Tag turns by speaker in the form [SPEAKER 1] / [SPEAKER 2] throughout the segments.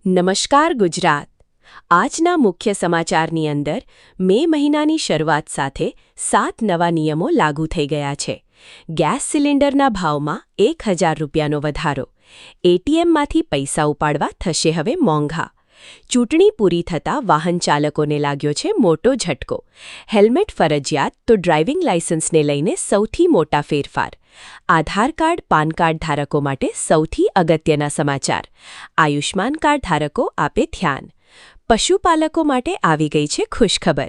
[SPEAKER 1] નમસ્કાર ગુજરાત। આજના મુખ્ય સમાચારની અંદર મે મહિનાની શરૂઆત સાથે 7 નવા નિયમો લાગુ થઈ ગયા છે। ગેસ સિલિન્ડરના ભાવમાં 1000 રૂપિયાનો વધારો, એટીએમમાંથી પૈસા ઉપાડવા થશે હવે મોંઘા। ચૂંટણી પૂરી થતાં વાહન ચાલકોને લાગ્યો છે મોટો ઝટકો। હેલ્મેટ ફરજિયાત તો ડ્રાઇવિંગ લાયસન્સને લઈને સૌથી મોટા ફેરફાર। આધાર કાર્ડ પાન કાર્ડ ધારકો માટે સૌથી અગત્યના સમાચાર। આયુષ્માન કાર્ડ ધારકો આપે ધ્યાન। પશુપાલકો માટે આવી ગઈ છે ખુશખબર।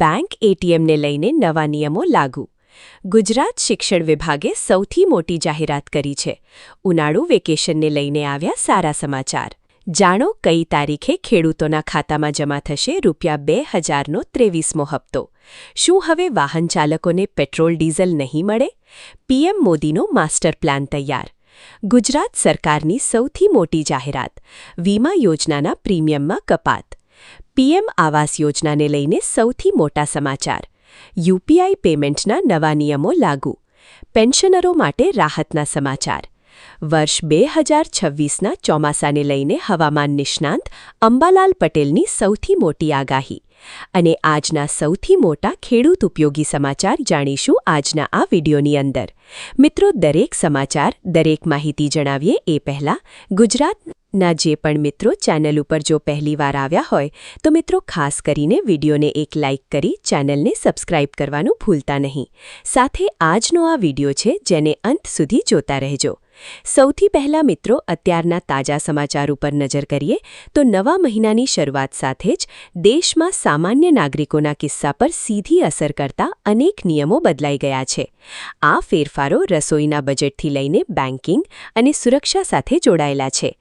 [SPEAKER 1] બેંક એટીએમને લઈને નવા નિયમો લાગુ। ગુજરાત શિક્ષણ વિભાગે સૌથી મોટી જાહેરાત કરી છે। ઉનાળુ વેકેશનને લઈને આવ્યા સારા સમાચાર। જાણો કઈ તારીખે ખેડૂતોના ખાતામાં જમા થશે ₹2000નો 23મો હપ્તો। શું હવે વાહન ચાલકોને પેટ્રોલ ડીઝલ નહીં મળે? પીએમ મોદીનો માસ્ટર પ્લાન તૈયાર। ગુજરાત સરકારની સૌથી મોટી જાહેરાત, વીમા યોજનાના પ્રીમિયમમાં કપાત। પીએમ આવાસ યોજનાને લઈને સૌથી મોટા સમાચાર। યુપીઆઈ પેમેન્ટના નવા નિયમો લાગુ। પેન્શનરો માટે રાહતના સમાચાર। વર્ષ 2026ના ચોમાસાને લઈને હવામાન નિષ્ણાંત અંબાલાલ પટેલની સૌથી મોટી આગાહી। અને આજના સૌથી મોટા ખેડૂત ઉપયોગી સમાચાર જાણીશું આજના આ વિડીયોની અંદર। મિત્રો, દરેક સમાચાર, દરેક માહિતી જણાવીએ એ પહેલાં ગુજરાતના જે પણ મિત્રો ચેનલ ઉપર જો પહેલીવાર આવ્યા હોય તો મિત્રો ખાસ કરીને વિડીયોને એક લાઇક કરી ચેનલને સબસ્ક્રાઇબ કરવાનું ભૂલતા નહીં। સાથે આજનો આ વિડીયો છે જેને અંત સુધી જોતા રહેજો। સૌથી પહેલાં મિત્રો અત્યારના તાજા સમાચાર ઉપર નજર કરીએ તો નવા મહિનાની શરૂઆત સાથે જ દેશમાં સામાન્ય નાગરિકોના કિસ્સા પર સીધી અસર કરતા અનેક નિયમો બદલાઈ ગયા છે। આ ફેરફારો રસોઈના બજેટથી લઈને બેન્કિંગ અને સુરક્ષા સાથે જોડાયેલા છે।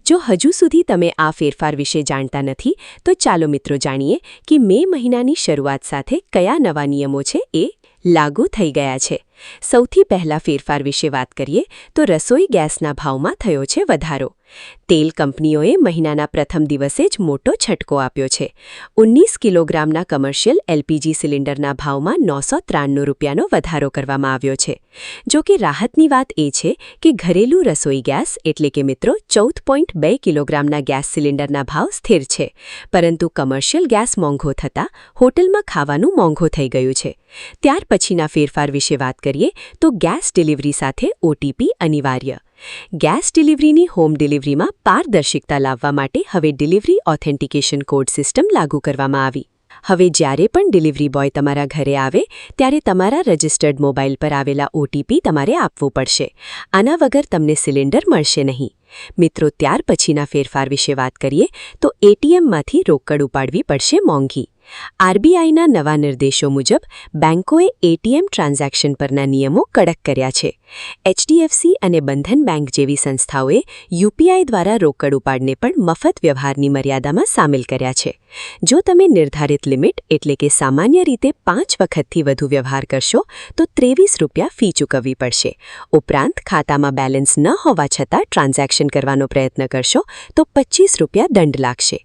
[SPEAKER 1] જો હજુ સુધી તમે આ ફેરફાર વિશે જાણતા નથી તો ચાલો મિત્રો જાણીએ કે મે મહિનાની શરૂઆત સાથે કયા નવા નિયમો છે એ લાગુ થઈ ગયા છે। સૌથી પહેલા ફેરફાર વિશે વાત કરીએ તો રસોઈ ગેસના ભાવમાં થયો છે વધારો। તેલ કંપનીઓએ મહિનાના પ્રથમ દિવસે જ મોટો છટકો આપ્યો છે। 19 કિલોગ્રામના કમર્શિયલ એલપીજી સિલિન્ડરના ભાવમાં ₹993નો વધારો કરવામાં આવ્યો છે। જો કે રાહતની વાત એ છે કે ઘરેલું રસોઈ ગેસ એટલે કે મિત્રો 14.2 કિલોગ્રામના ગેસ સિલિન્ડરના ભાવ સ્થિર છે, પરંતુ કમર્શિયલ ગેસ મોંઘો થતાં હોટલમાં ખાવાનું મોંઘું થઈ ગયું છે। ત્યાર પછીના ફેરફાર વિશે વાત કરીએ તો ગેસ ડિલિવરી સાથે ઓટીપી અનિવાર્ય। ગેસ ડિલિવરીની હોમ ડિલિવરીમાં પારદર્શિકતા લાવવા માટે હવે ડિલિવરી ઓથેન્ટિકેશન કોડ સિસ્ટમ લાગુ કરવામાં આવી। હવે જ્યારે પણ ડિલિવરી બોય તમારા ઘરે આવે ત્યારે તમારા રજિસ્ટર્ડ મોબાઈલ પર આવેલા ઓટીપી તમારે આપવો પડશે। આના વગર તમને સિલિન્ડર મળશે નહીં। મિત્રો, ત્યાર પછીના ફેરફાર વિશે વાત કરીએ તો એટીએમમાંથી રોકડ ઉપાડવી પડશે મોંઘી। આરબીઆઈના નવા નિર્દેશો મુજબ બેંકોએ એટીએમ ટ્રાન્ઝેક્શન પરના નિયમો કડક કર્યા છે। એચડીએફસી અને બંધન બેંક જેવી સંસ્થાઓએ યુપીઆઈ દ્વારા રોકડ ઉપાડને પણ મફત વ્યવહારની મર્યાદામાં સામેલ કર્યા છે। જો તમે નિર્ધારિત લિમિટ એટલે કે સામાન્ય રીતે 5 વખતથી વધુ વ્યવહાર કરશો તો ₹23 ફી ચૂકવવી પડશે। ઉપરાંત ખાતામાં બેલેન્સ ન હોવા છતાં ટ્રાન્ઝેક્શન કરવાનો પ્રયત્ન કરશો તો ₹25 દંડ લાગશે।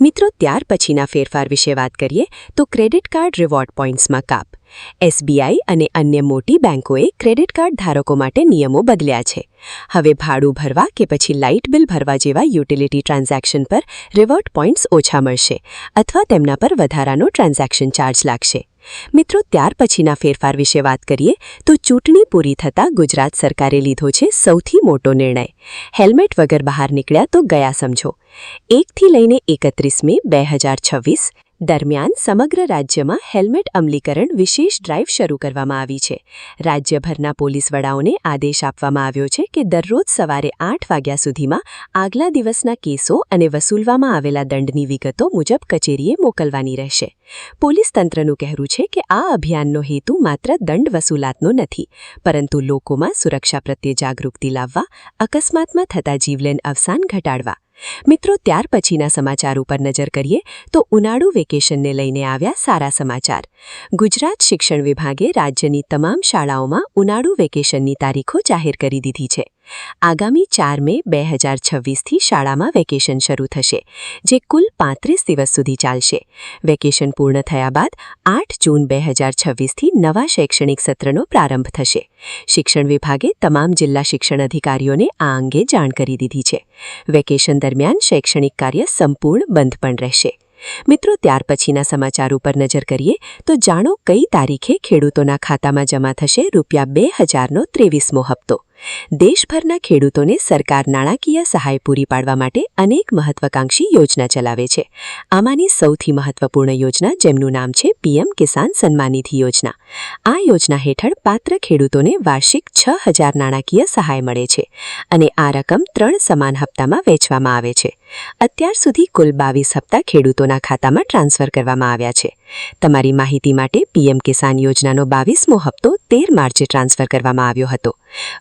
[SPEAKER 1] મિત્રો, ત્યાર પછીના ફેરફાર વિશે વાત કરીએ તો ક્રેડિટ કાર્ડ રિવોર્ડ પોઈન્ટ્સમાં કાપ। એસબીઆઈ અને અન્ય મોટી બેંકોએ ક્રેડિટ કાર્ડ ધારકો માટે નિયમો બદલ્યા છે। હવે ભાડું ભરવા કે પછી લાઇટ બિલ ભરવા જેવા યુટિલિટી ટ્રાન્ઝેક્શન પર રિવોર્ડ પોઈન્ટ્સ ઓછા મળશે અથવા તેમના પર વધારાનો ટ્રાન્ઝેક્શન ચાર્જ લાગશે। મિત્રો, ત્યાર પછીના ફેરફાર વિશે વાત કરીએ તો ચૂંટણી પૂરી થતાં ગુજરાત સરકારે લીધો છે સૌથી મોટો નિર્ણય। હેલ્મેટ વગર બહાર નીકળ્યા તો ગયા સમજો। 1થી લઈને 31 મે 2026 દરમિયાન સમગ્ર રાજ્યમાં હેલ્મેટ અમલીકરણ વિશેષ ડ્રાઇવ શરૂ કરવામાં આવી છે। રાજ્યભરના પોલીસ વડાઓને આદેશ આપવામાં આવ્યો છે કે દરરોજ સવારે 8 વાગ્યા સુધીમાં આગલા દિવસના કેસો અને વસૂલવામાં આવેલા દંડની વિગતો મુજબ કચેરીએ મોકલવાની રહેશે। પોલીસ તંત્રનું કહેવું છે કે આ અભિયાનનો હેતુ માત્ર દંડ વસૂલાતનો નથી, પરંતુ લોકોમાં સુરક્ષા પ્રત્યે જાગૃતિ લાવવા, અકસ્માતમાં થતા જીવલેણ અવસાન ઘટાડવા। મિત્રો, ત્યાર પછીના સમાચાર ઉપર નજર કરીએ તો ઉનાળુ વેકેશનને લઈને આવ્યા સારા સમાચાર। ગુજરાત શિક્ષણ વિભાગે રાજ્યની તમામ શાળાઓમાં ઉનાળુ વેકેશનની તારીખો જાહેર કરી દીધી છે। આગામી 4 મે 2026થી શાળામાં વેકેશન શરૂ થશે, જે કુલ 35 દિવસ સુધી ચાલશે. વેકેશન પૂર્ણ થયા બાદ 8 જૂન 2026થી નવા શૈક્ષણિક સત્રનો પ્રારંભ થશે. શિક્ષણ વિભાગે તમામ જિલ્લા શિક્ષણ અધિકારીઓને આ અંગે જાણ કરી દીધી છે. વેકેશન દરમિયાન શૈક્ષણિક કાર્ય સંપૂર્ણ બંધ પણ રહેશે. મિત્રો, ત્યાર પછીના સમાચાર ઉપર નજર કરીએ તો જાણો કઈ તારીખે ખેડૂતોના ખાતામાં જમા થશે ₹2000નો 23મો હપ્તો. દેશભરના ખેડૂતોને સરકાર નાણાકીય સહાય પૂરી પાડવા માટે અનેક મહત્વાકાંક્ષી યોજના ચલાવે છે. આમાંની સૌથી મહત્વપૂર્ણ યોજના, જેમનું નામ છે પીએમ કિસાન સન્માન નિધિ યોજના. આ યોજના હેઠળ પાત્ર ખેડૂતોને વાર્ષિક 6000 નાણાકીય સહાય મળે છે અને આ રકમ 3 સમાન હપ્તામાં વહેંચવામાં આવે છે. અત્યાર સુધી કુલ 22 હપ્તા ખેડૂતોના ખાતામાં ટ્રાન્સફર કરવામાં આવ્યા છે. તમારી માહિતી માટે પીએમ કિસાન યોજનાનો 22મો હપ્તો 13 માર્ચે ટ્રાન્સફર કરવામાં આવ્યો હતો.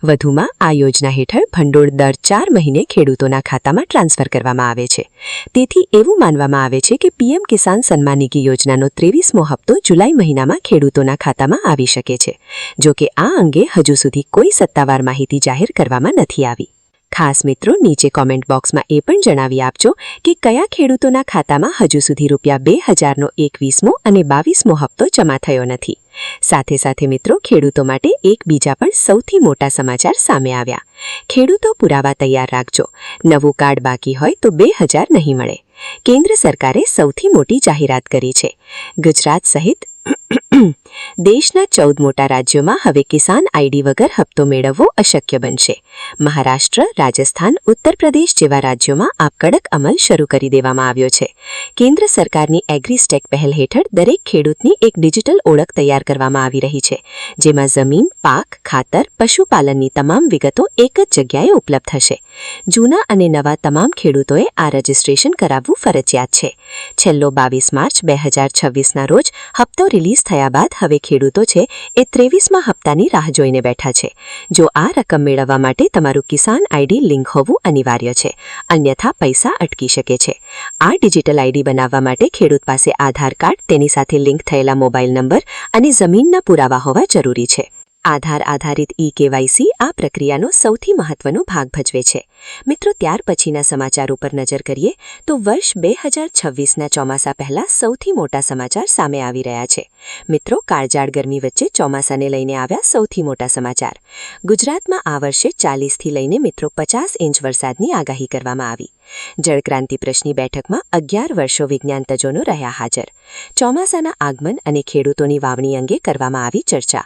[SPEAKER 1] વધુમાં આ યોજના હેઠળ ભંડોળ દર 4 મહિને ખેડૂતોના ખાતામાં ટ્રાન્સફર કરવામાં આવે છે. તેથી એવું માનવામાં આવે છે કે પીએમ કિસાન સન્માન નિધિ યોજનાનો 23મો હપ્તો જુલાઈ મહિનામાં ખેડૂતોના ખાતામાં આવી શકે છે. જો કે આ અંગે હજુ સુધી કોઈ સત્તાવાર માહિતી જાહેર કરવામાં નથી આવી. ખાસ મિત્રો, નીચે કોમેન્ટ બોક્સમાં એ પણ જણાવી આપજો કે કયા ખેડૂતોના ખાતામાં હજુ સુધી ₹2000નો 21મો અને 22મો હપ્તો જમા થયો નથી. સાથે સાથે મિત્રો, ખેડૂતો માટે એક બીજા પણ સૌથી મોટા સમાચાર સામે આવ્યા. ખેડૂતો પુરાવા તૈયાર રાખજો. નવું કાર્ડ બાકી હોય તો 2000 નહીં મળે. કેન્દ્ર સરકારે સૌથી મોટી જાહેરાત કરી છે. ગુજરાત સહિત દેશના 14 મોટા રાજ્યોમાં હવે કિસાન આઈડી વગર હપ્તો મેળવવો અશક્ય બનશે. મહારાષ્ટ્ર, રાજસ્થાન, ઉત્તર પ્રદેશ જેવા રાજ્યોમાં આ કડક અમલ શરૂ કરી દેવામાં આવ્યો છે. કેન્દ્ર સરકારની એગ્રીસ્ટેક પહેલ હેઠળ દરેક ખેડૂતની એક ડિજિટલ ઓળખ તૈયાર કરવામાં આવી રહી છે, જેમાં જમીન, પાક, ખાતર, પશુપાલનની તમામ વિગતો એક જ જગ્યાએ ઉપલબ્ધ થશે. જૂના અને નવા તમામ ખેડૂતોએ આ રજિસ્ટ્રેશન કરાવવું ફરજિયાત છે. છેલ્લો 22 માર્ચ 2026ના રોજ હપ્તો રિલીઝ થયા બાદ હવે ખેડૂતો છે એ 23મા હપ્તાની રાહ જોઈને બેઠા છે. જો આ રકમ મેળવવા માટે તમારું કિસાન આઈડી લિંક હોવું અનિવાર્ય છે, અન્યથા પૈસા અટકી શકે છે. આ ડિજિટલ આઈડી બનાવવા માટે ખેડૂત પાસે આધાર કાર્ડ, તેની સાથે લિંક થયેલા મોબાઈલ નંબર અને જમીનના પુરાવા હોવા જરૂરી છે. આધાર આધારિત ઈ-કેવાયસી આ પ્રક્રિયાનો સૌથી મહત્વનો ભાગ ભજવે છે. મિત્રો, ત્યાર પછીના સમાચાર ઉપર નજર કરીએ તો વર્ષ 2026ના ચોમાસા પહેલા સૌથી મોટા સમાચાર સામે આવી રહ્યા છે. મિત્રો, કાળઝાળ ગરમી વચ્ચે ચોમાસાને લઈને આવ્યા સૌથી મોટા સમાચાર. ગુજરાતમાં આ વર્ષે 40થી લઈને મિત્રો 50 ઇંચ વરસાદની આગાહી કરવામાં આવી. જળક્રાંતિ પ્રશ્ની બેઠકમાં 11 વર્ષો વિજ્ઞાન તજજ્ઞો રહ્યા હાજર. ચોમાસાના આગમન અને ખેડૂતોની વાવણી અંગે કરવામાં આવી ચર્ચા.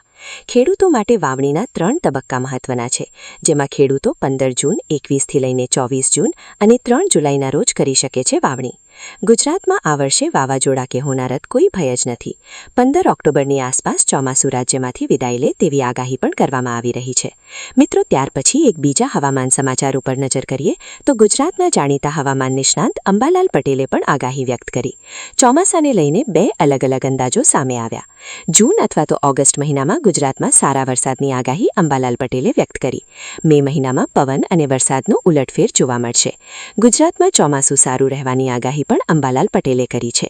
[SPEAKER 1] ખેડૂતો માટે વાવણીના 3 તબક્કા મહત્વના છે, જેમાં ખેડૂતો 15 જૂન, 21થી લઈને 24 જૂન અને 3 જુલાઈના રોજ કરી શકે છે વાવણી. ગુજરાતમાં આ વર્ષે વાવાઝોડા કે હોનારત કોઈ ભય જ નથી. 15 ઓક્ટોબરની આસપાસ ચોમાસું રાજ્યમાંથી વિદાય લે તેવી આગાહી પણ કરવામાં આવી રહી છે. મિત્રો, ત્યાર પછી એક બીજા હવામાન સમાચાર ઉપર નજર કરીએ તો ગુજરાતના જાણીતા હવામાન નિષ્ણાંત અંબાલાલ પટેલે પણ આગાહી વ્યક્ત કરી. ચોમાસાને લઈને 2 અલગ અલગ અંદાજો સામે આવ્યા. જૂન અથવા તો ઓગસ્ટ મહિનામાં ગુજરાતમાં સારા વરસાદની આગાહી અંબાલાલ પટેલે વ્યક્ત કરી. મે મહિનામાં પવન અને વરસાદનો ઉલટફેર જોવા મળશે. ગુજરાતમાં ચોમાસું સારું રહેવાની આગાહી પણ અંબાલાલ પટેલે કરી છે.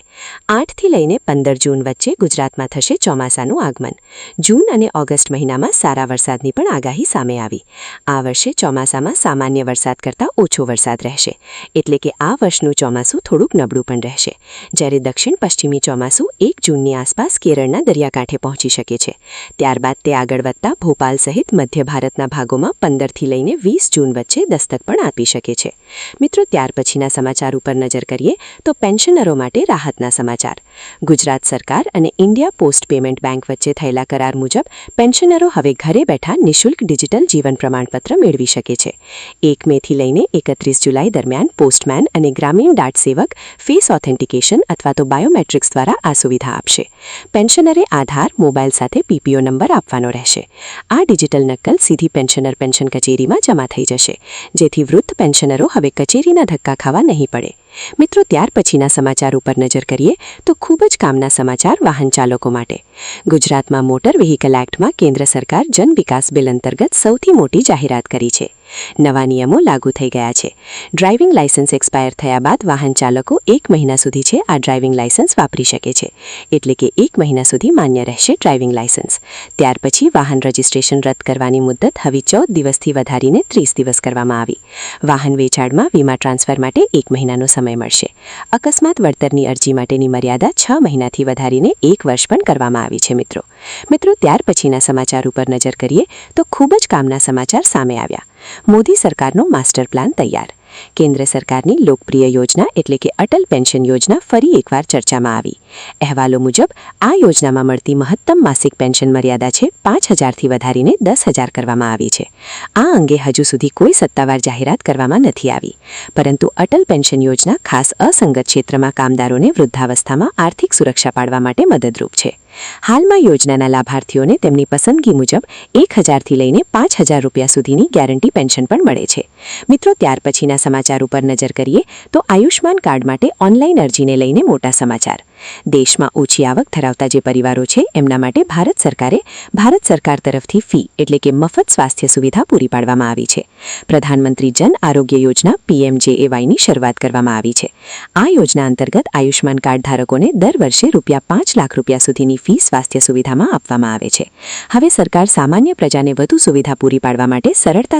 [SPEAKER 1] 8થી લઈને 15 જૂન વચ્ચે ગુજરાતમાં થશે ચોમાસાનું આગમન. જૂન અને ઓગસ્ટ મહિનામાં સારા વરસાદની પણ આગાહી સામે આવી. આ વર્ષે ચોમાસામાં સામાન્ય વરસાદ કરતાં ઓછો વરસાદ રહેશે, એટલે કે આ વર્ષનું ચોમાસું થોડુંક નબળું પણ રહેશે. જ્યારે દક્ષિણ પશ્ચિમી ચોમાસું 1 જૂનની આસપાસ કેરળના દરિયાકાંઠે પહોંચી શકે છે. ત્યારબાદ તે આગળ વધતા ભોપાલ સહિત મધ્ય ભારતના ભાગોમાં 15થી લઈને 20 જૂન વચ્ચે દસ્તક પણ આપી શકે છે. મિત્રો, ત્યાર પછીના સમાચાર ઉપર નજર કરીએ તો પેન્શનરો માટે રાહતના સમાચાર. ગુજરાત સરકાર અને ઇન્ડિયા પોસ્ટ પેમેન્ટ બેંક વચ્ચે થયેલા કરાર મુજબ પેન્શનરો હવે ઘરે બેઠા નિઃશુલ્ક ડિજિટલ જીવન પ્રમાણપત્ર મેળવી શકે છે. 1 મેથી લઈને 31 જુલાઈ દરમિયાન પોસ્ટમેન અને ગ્રામીણ ડાક સેવક ફેસ ઓથેન્ટિકેશન અથવા તો બાયોમેટ્રિક્સ દ્વારા આ સુવિધા આપશે. પેન્શનરે આધાર, મોબાઈલ સાથે પીપીઓ નંબર આપવાનો રહેશે. આ ડિજિટલ નકલ સીધી પેન્શનર પેન્શન કચેરીમાં જમા થઈ જશે, જેથી વૃદ્ધ પેન્શનરો હવે કચેરીના ધક્કા ખાવા નહીં પડે. મિત્રો, ત્યાર પછીના સમાચાર ઉપર નજર કરીએ તો ખૂબ જ કામના સમાચાર વાહન ચાલકો માટે. ગુજરાતમાં મોટર વ્હીકલ એક્ટમાં કેન્દ્ર સરકાર જન વિકાસ બિલ અંતર્ગત સૌથી મોટી જાહેરાત કરી છે. નવા નિયમો લાગુ થઈ ગયા છે. ડ્રાઇવિંગ લાયસન્સ એક્સપાયર થયા બાદ વાહન ચાલકો 1 મહિના સુધી છે આ ડ્રાઇવિંગ લાયસન્સ વાપરી શકે છે. એટલે કે 1 મહિના સુધી માન્ય રહેશે ડ્રાઇવિંગ લાયસન્સ. ત્યાર પછી વાહન રજિસ્ટ્રેશન રદ કરવાની મુદ્દત હવે 14 દિવસથી વધારીને 30 દિવસ કરવામાં આવી. વાહન વેચાણમાં વીમા ટ્રાન્સફર માટે 1 મહિનાનો સમય મળશે. અકસ્માત વળતરની અરજી માટેની મર્યાદા 6 મહિનાથી વધારીને 1 વર્ષ પણ કરવામાં આવી છે. મિત્રો ત્યાર પછીના સમાચાર ઉપર નજર કરીએ તો ખૂબ જ કામના સમાચાર સામે આવ્યા. મોદી સરકારનો માસ્ટર પ્લાન તૈયાર. કેન્દ્ર સરકારની લોકપ્રિય યોજના એટલે કે અટલ પેન્શન યોજના ફરી એકવાર ચર્ચામાં આવી. અહેવાલો મુજબ આ યોજનામાં મળતી મહત્તમ માસિક પેન્શન મર્યાદા છે 5,000થી વધારીને 10,000 કરવામાં આવી છે. આ અંગે હજુ સુધી કોઈ સત્તાવાર જાહેરાત કરવામાં નથી આવી. પરંતુ અટલ પેન્શન યોજના ખાસ અસંગત ક્ષેત્રમાં કામદારોને વૃદ્ધાવસ્થામાં આર્થિક સુરક્ષા પાડવા માટે મદદરૂપ છે. હાલમાં યોજનાના લાભાર્થીઓને તેમની પસંદગી મુજબ 1,000થી લઈને 5,000 રૂપિયા સુધીની ગેરંટી પેન્શન પણ મળે છે. મિત્રો ત્યાર પછીના સમાચાર ઉપર નજર કરીએ તો આયુષ્માન કાર્ડ માટે ઓનલાઈન અરજીને લઈને મોટા સમાચાર. દેશમાં ઓછી આવક ધરાવતા જે પરિવારો છે એમના માટે ભારત સરકાર તરફથી ફી એટલે કે મફત સ્વાસ્થ્ય સુવિધા પૂરી પાડવામાં આવી છે. પ્રધાનમંત્રી જન આરોગ્ય યોજના PMJAYની શરૂઆત કરવામાં આવી છે. આ યોજના અંતર્ગત આયુષ્માન કાર્ડ ધારકોને દર વર્ષે ₹5 લાખ સુધીની ફી સ્વાસ્થ્ય સુવિધામાં આપવામાં આવે છે. હવે સરકાર સામાન્ય પ્રજાને વધુ સુવિધા પૂરી પાડવા માટે સરળતા